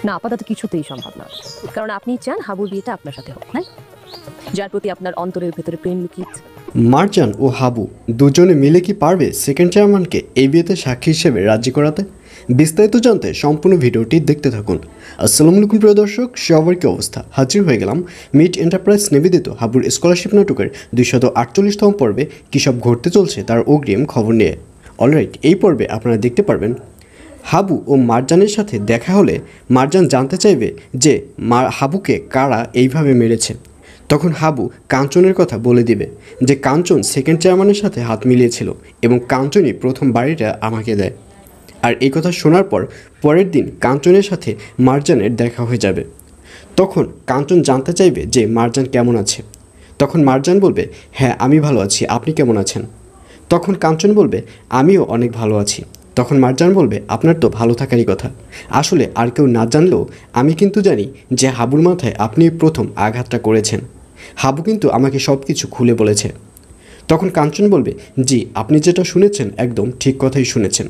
না, আপাতত কিছুতেই সম্ভব না, কারণ আপনি চান হাবুর বিয়েটা আপনার সাথে হোক, না? যার প্রতি আপনার অন্তরের ভেতরে প্রেম লুকিয়েছে। মারজান ও হাবু দুজনে মিলে কি পারবে সেকেন্ড চেয়ারম্যানকে এই বিয়েতে সাক্ষী হিসেবে রাজি করাতে? বিস্তারিত জানতে সম্পূর্ণ ভিডিওটি দেখতে থাকুন। আসসালামু আলাইকুম প্রিয় দর্শক, সবার কি অবস্থা? হাজির হয়ে গেলাম মিট এন্টারপ্রাইজ নিবেদিত হাবুর স্কলারশিপ নাটকের 248তম পর্বে কী সব ঘটতে চলছে তার অগ্রিম খবর নিয়ে। অলরাইট, এই পর্বে আপনারা দেখতে পারবেন হাবু ও মারজানের সাথে দেখা হলে মারজান জানতে চাইবে যে হাবুকে কারা এইভাবে মেরেছে। তখন হাবু কাঞ্চনের কথা বলে দিবে যে কাঞ্চন সেকেন্ড চেয়ারম্যানের সাথে হাত মিলিয়েছিল এবং কাঞ্চনই প্রথম বাড়িটা আমাকে দেয়। আর এই কথা শোনার পর পরের দিন কাঞ্চনের সাথে মারজানের দেখা হয়ে যাবে। তখন কাঞ্চন জানতে চাইবে যে মারজান কেমন আছে। তখন মারজান বলবে, হ্যাঁ আমি ভালো আছি, আপনি কেমন আছেন? তখন কাঞ্চন বলবে, আমিও অনেক ভালো আছি। তখন মারজান বলবে, আপনার তো ভালো থাকারই কথা, আসলে আর কেউ না জানলেও আমি কিন্তু জানি যে হাবুর মাথায় আপনি প্রথম আঘাতটা করেছেন। হাবু কিন্তু আমাকে সব কিছু খুলে বলেছে। তখন কাঞ্চন বলবে, জি আপনি যেটা শুনেছেন একদম ঠিক কথাই শুনেছেন,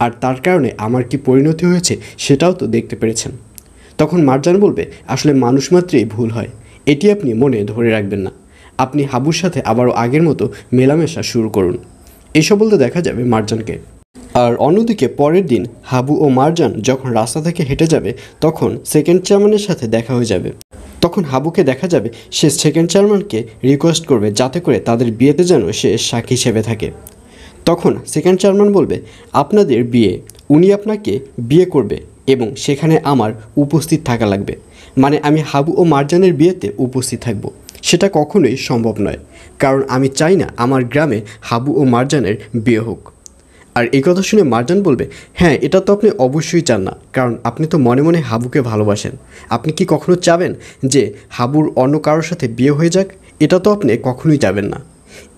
আর তার কারণে আমার কি পরিণতি হয়েছে সেটাও তো দেখতে পেরেছেন। তখন মারজান বলবে, আসলে মানুষ মাত্রই ভুল হয়, এটি আপনি মনে ধরে রাখবেন না, আপনি হাবুর সাথে আবারও আগের মতো মেলামেশা শুরু করুন। এসব বলতে দেখা যাবে মারজানকে। আর অন্যদিকে পরের দিন হাবু ও মারজান যখন রাস্তা থেকে হেঁটে যাবে তখন সেকেন্ড চেয়ারম্যানের সাথে দেখা হয়ে যাবে। তখন হাবুকে দেখা যাবে সে সেকেন্ড চেয়ারম্যানকে রিকোয়েস্ট করবে যাতে করে তাদের বিয়েতে যেন সে সাক্ষী হিসেবে থাকে। তখন সেকেন্ড চেয়ারম্যান বলবে, আপনাদের বিয়ে, উনি আপনাকে বিয়ে করবে এবং সেখানে আমার উপস্থিত থাকা লাগবে, মানে আমি হাবু ও মারজানের বিয়েতে উপস্থিত থাকব। সেটা কখনোই সম্ভব নয়, কারণ আমি চাই না আমার গ্রামে হাবু ও মারজানের বিয়ে হোক। আর এই কথা শুনে মারজান বলবে, হ্যাঁ এটা তো আপনি অবশ্যই চান না, কারণ আপনি তো মনে মনে হাবুকে ভালোবাসেন। আপনি কি কখনো চাবেন যে হাবুর অন্য কারোর সাথে বিয়ে হয়ে যাক? এটা তো আপনি কখনোই চাবেন না।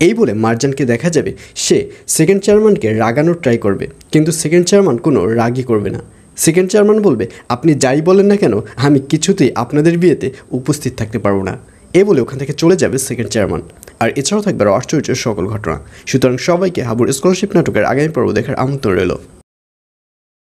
এই বলে মারজানকে দেখা যাবে সে সেকেন্ড চেয়ারম্যানকে রাগানোর ট্রাই করবে, কিন্তু সেকেন্ড চেয়ারম্যান কোনো রাগই করবে না। সেকেন্ড চেয়ারম্যান বলবে, আপনি যাই বলেন না কেন আমি কিছুতেই আপনাদের বিয়েতে উপস্থিত থাকতে পারবো না। এ বলে ওখান থেকে চলে যাবে সেকেন্ড চেয়ারম্যান। আর এছাড়াও থাকবে আশ্চর্যের সকল ঘটনা। সুতরাং সবাইকে হাবুর স্কলারশিপ নাটকের আগামী পর্ব দেখার আমন্ত্রণ রইল।